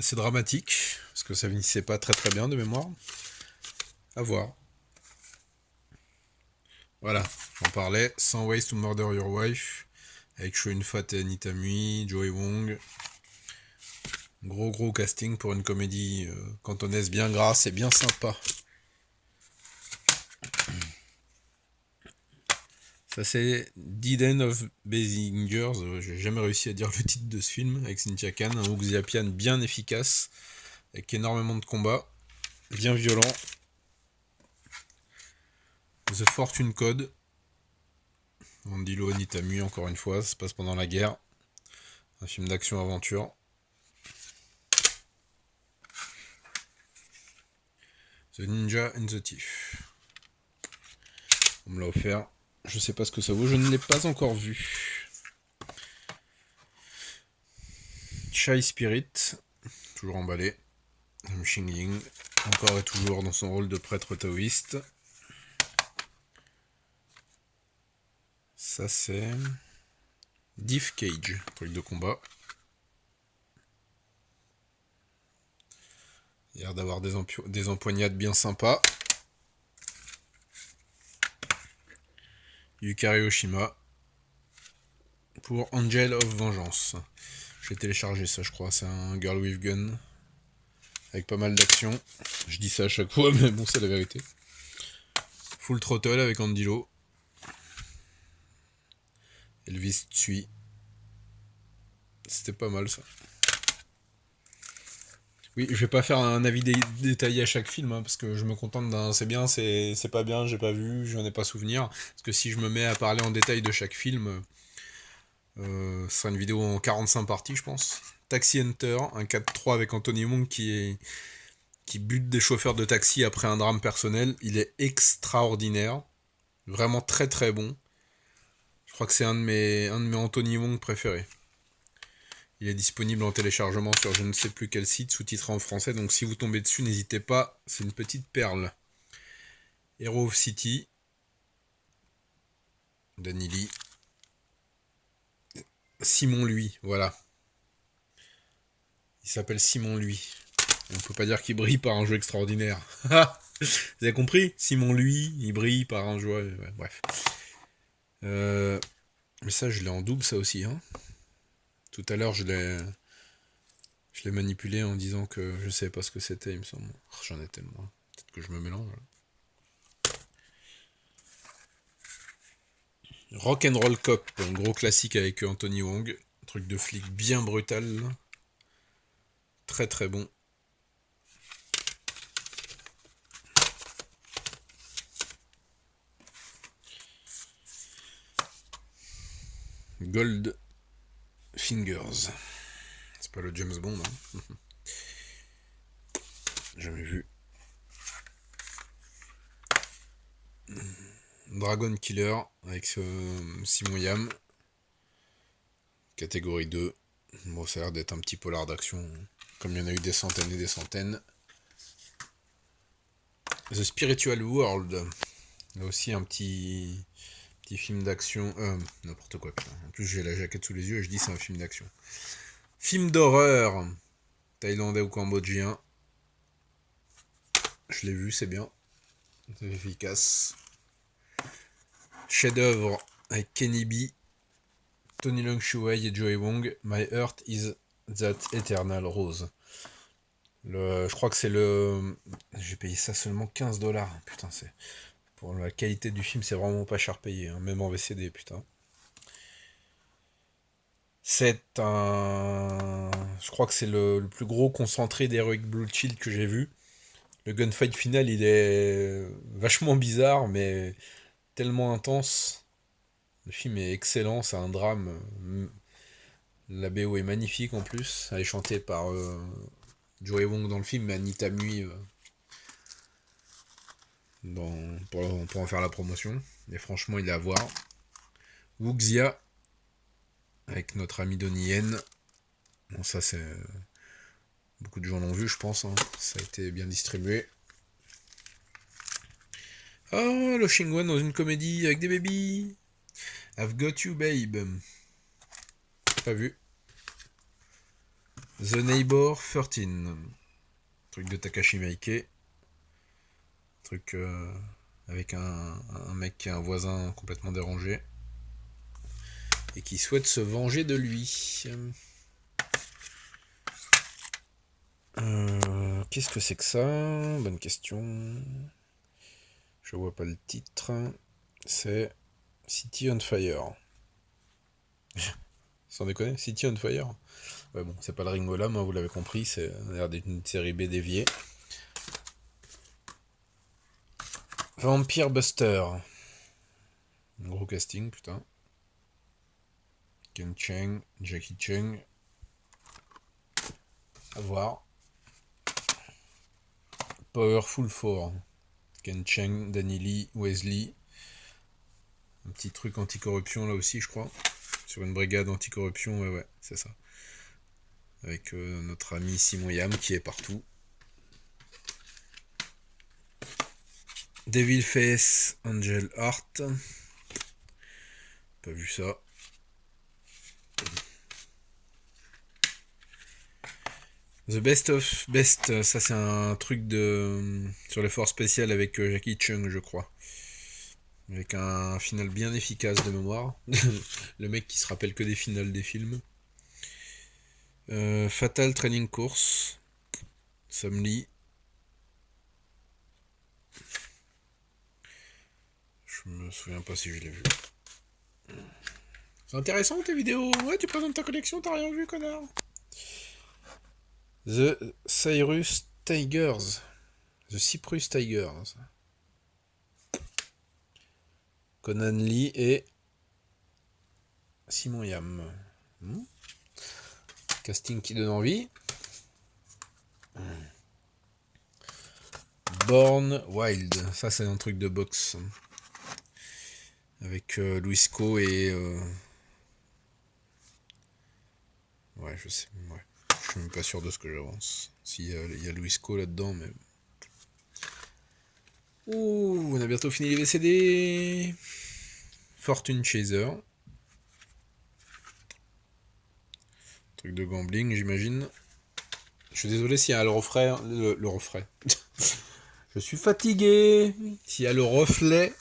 C'est dramatique, parce que ça finissait pas très très bien de mémoire. À voir. Voilà, j'en parlais. 100 Ways to Murder Your Wife, avec Choin Fat et Anita Mui, Joey Wong. Gros casting pour une comédie cantonaise bien grasse et bien sympa. Ça c'est Dead End of Basingers, j'ai jamais réussi à dire le titre de ce film, avec Cynthia Khan, un Wuxiapian bien efficace, avec énormément de combats, bien violent. The Fortune Code, Andy Lo, Anita Mui encore une fois, ça se passe pendant la guerre, un film d'action-aventure. The Ninja and the Thief. On me l'a offert. Je sais pas ce que ça vaut, je ne l'ai pas encore vu. Shy Spirit, toujours emballé. Xing Ying, encore et toujours dans son rôle de prêtre taoïste. Ça c'est Diff Cage, truc de combat. Il y a l'air d'avoir des empoignades bien sympas. Yukari Oshima pour Angel of Vengeance. J'ai téléchargé ça, je crois. C'est un Girl with Gun avec pas mal d'action. Je dis ça à chaque fois, mais bon, c'est la vérité. Full Throttle avec Andy Lo. Elvis Tsui. C'était pas mal ça. Oui, je vais pas faire un avis détaillé à chaque film, hein, parce que je me contente d'un c'est bien, c'est pas bien, j'ai pas vu, j'en ai pas souvenir. Parce que si je me mets à parler en détail de chaque film, ce sera une vidéo en 45 parties, je pense. Taxi Hunter, un 4-3 avec Anthony Wong qui bute des chauffeurs de taxi après un drame personnel. Il est extraordinaire. Vraiment très très bon. Je crois que c'est un de mes Anthony Wong préférés. Il est disponible en téléchargement sur je ne sais plus quel site, sous-titré en français, donc si vous tombez dessus, n'hésitez pas, c'est une petite perle. Hero of City, Danny Lee. Simon Lui, voilà. Il s'appelle Simon Lui. On peut pas dire qu'il brille par un jeu extraordinaire. Vous avez compris? Simon Lui, il brille par un jeu... Ouais, bref. Mais ça, je l'ai en double, ça aussi. Hein. Tout à l'heure, je l'ai manipulé en disant que je savais pas ce que c'était, il me semble. Oh, j'en ai tellement. Peut-être que je me mélange. Rock and Roll Cop, un gros classique avec Anthony Wong. Un truc de flic bien brutal. Très très bon. Gold Fingers. C'est pas le James Bond, hein. Jamais vu. Dragon Killer avec Simon Yam. Catégorie 2. Bon, ça a l'air d'être un petit polar d'action. Comme il y en a eu des centaines et des centaines. The Spiritual World. Là aussi un petit film d'action. N'importe quoi, putain. En plus, j'ai la jaquette sous les yeux et je dis c'est un film d'action. Film d'horreur. Thaïlandais ou cambodgien. Je l'ai vu, c'est bien. C'est efficace. Chef-d'œuvre avec Kenny B, Tony Leung Shuai et Joey Wong. My Heart is That Eternal Rose. Je crois que c'est le. J'ai payé ça seulement 15$. Putain, c'est. Pour la qualité du film, c'est vraiment pas cher payé, hein, même en VCD, putain. C'est un. Je crois que c'est le plus gros concentré d'Heroic Blue Shield que j'ai vu. Le gunfight final, il est vachement bizarre, mais tellement intense. Le film est excellent, c'est un drame La BO est magnifique en plus. Elle est chantée par Joey Wong dans le film, mais Anita Mui pour en faire la promotion. Et franchement, il est à voir. Wuxia, avec notre ami Donnie Yen. Bon, ça, c'est. Beaucoup de gens l'ont vu, je pense. Hein. Ça a été bien distribué. Oh, le Shingwan dans une comédie avec des bébés. I've got you, babe. Pas vu. The Neighbor 13. Truc de Takashi Miike. Truc avec un mec qui est un voisin complètement dérangé. Et qui souhaite se venger de lui. Qu'est-ce que c'est que ça? Bonne question. Je vois pas le titre. C'est City on Fire. Sans déconner, City on Fire. Ouais, bon, c'est pas le Ringolam, hein, vous l'avez compris, c'est l'air d'une série B déviée. Vampire Buster. Gros casting, putain. Ken Cheng, Jackie Chung. À voir. Powerful 4. Ken Cheng, Danny Lee, Wesley. Un petit truc anticorruption là aussi, je crois. Sur une brigade anticorruption, ouais, c'est ça. Avec notre ami Simon Yam qui est partout. Devil Face, Angel Heart. Pas vu ça. The Best of Best, ça c'est un truc sur l'effort spécial avec Jackie Chung, je crois. Avec un final bien efficace de mémoire. Le mec qui se rappelle que des finales des films. Fatal Training Course. Sam Lee. Je me souviens pas si je l'ai vu. C'est intéressant tes vidéos. Ouais, tu présentes ta collection, t'as rien vu, connard. The Cyrus Tigers. The Cyprus Tigers. Conan Lee et Simon Yam. Casting qui donne envie. Born Wild. Ça, c'est un truc de boxe. Avec Luisco et... Ouais, je sais. Ouais. Je suis même pas sûr de ce que j'avance. S'il y a Luisco là-dedans, mais... Ouh, on a bientôt fini les VCD. Fortune Chaser. Truc de gambling, j'imagine. Je suis désolé s'il y a le reflet. Le reflet. Je suis fatigué. S'il y a le reflet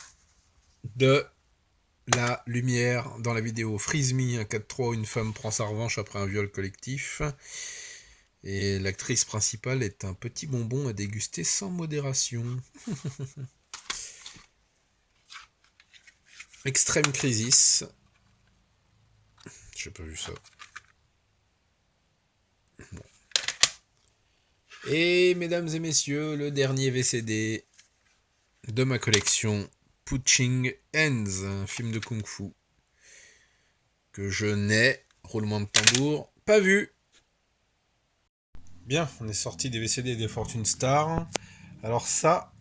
de la lumière dans la vidéo. Freeze Me, un 4-3, une femme prend sa revanche après un viol collectif. Et l'actrice principale est un petit bonbon à déguster sans modération. Extreme Crisis. J'ai pas vu ça. Bon. Et mesdames et messieurs, le dernier VCD de ma collection, Punching Hands, un film de kung-fu que je n'ai, roulement de tambour, pas vu. Bien, on est sorti des VCD et des Fortune Star. Alors ça,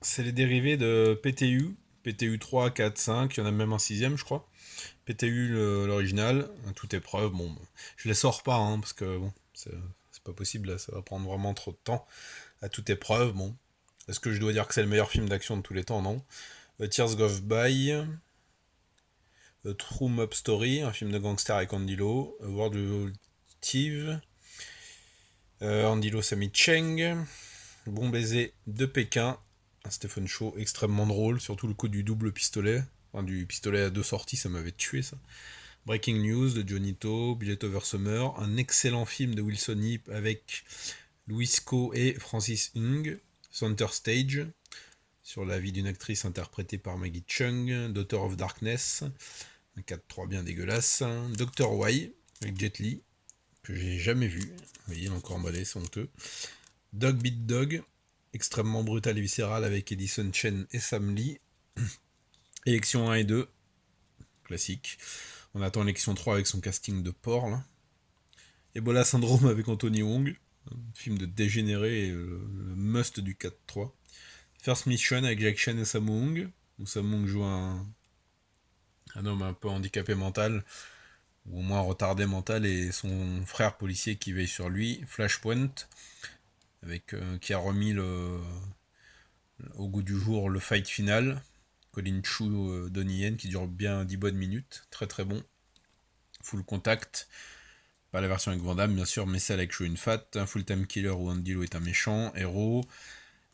c'est les dérivés de PTU. PTU 3, 4, 5, il y en a même un sixième, je crois. PTU l'original, toute épreuve. Bon, je les sors pas, hein, parce que bon, c'est pas possible, là, ça va prendre vraiment trop de temps. À toute épreuve, bon. Est-ce que je dois dire que c'est le meilleur film d'action de tous les temps? Non. Tears Go By. True Mob Story, un film de gangster avec Andy Lau. World of Steve. Andy Lau, Sami Cheng. Bon baiser de Pékin. Un Stephen Chow extrêmement drôle, surtout le coup du double pistolet. Enfin, du pistolet à deux sorties, ça m'avait tué, ça. Breaking News de Johnny To, Billet Over Summer. Un excellent film de Wilson Yip avec Louis Co et Francis Ng. Center Stage, sur la vie d'une actrice interprétée par Maggie Cheung. Daughter of Darkness, un 4-3 bien dégueulasse. Dr. Why, avec Jet Li, que j'ai jamais vu. Vous voyez, il est encore emballé, c'est honteux. Dog Beat Dog, extrêmement brutal et viscéral avec Edison Chen et Sam Lee. Élection 1 et 2, classique. On attend l'élection 3 avec son casting de porc, là. Ebola Syndrome avec Anthony Wong, un film de dégénéré et le must du 4-3. First Mission avec Jack Chan et Sammo Hung, où Sammo Hung joue un homme un peu handicapé mental, ou au moins retardé mental, et son frère policier qui veille sur lui. Flashpoint, qui a remis au goût du jour le fight final. Colin Chu, Donnie Yen, qui dure bien 10 bonnes minutes, très très bon. Full Contact, pas la version avec Van Damme bien sûr, mais celle avec Chewin Fat. Un Full Time Killer où Andy Lo est un méchant. Héros,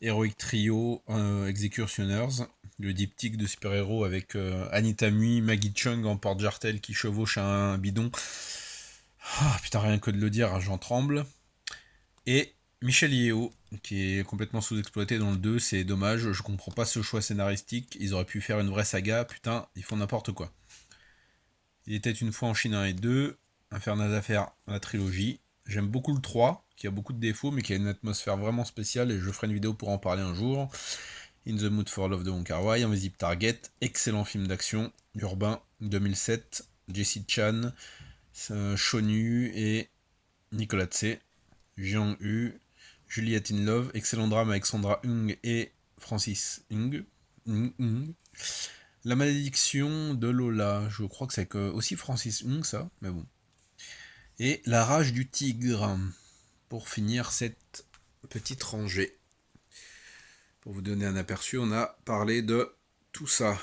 Heroic Trio, Executioners, le diptyque de super-héros avec Anita Mui, Maggie Chung en porte-jartel qui chevauche un bidon. Ah putain, rien que de le dire, j'en tremble. Et Michel Yeo, qui est complètement sous-exploité dans le 2, c'est dommage, je comprends pas ce choix scénaristique, ils auraient pu faire une vraie saga, putain, ils font n'importe quoi. Il était une fois en Chine 1 et 2, Infernal Affaires, la trilogie. J'aime beaucoup le 3, qui a beaucoup de défauts, mais qui a une atmosphère vraiment spéciale, et je ferai une vidéo pour en parler un jour. In the Mood for Love de Wong Kar-wai, Invisible Target, excellent film d'action, urbain, 2007, Jesse Chan, Sean Yu et Nicolas Tse, Jiang Hu, Juliette in Love, excellent drame avec Sandra Hung et Francis Hung. La malédiction de Lola, je crois que c'est aussi Francis Hung ça, mais bon. Et La rage du tigre, pour finir cette petite rangée. Pour vous donner un aperçu, on a parlé de tout ça.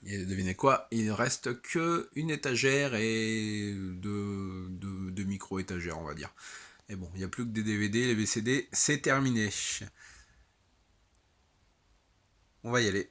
Et devinez quoi, il ne reste qu'une étagère et deux micro-étagères, on va dire. Et bon, il n'y a plus que des DVD, les VCD, c'est terminé. On va y aller.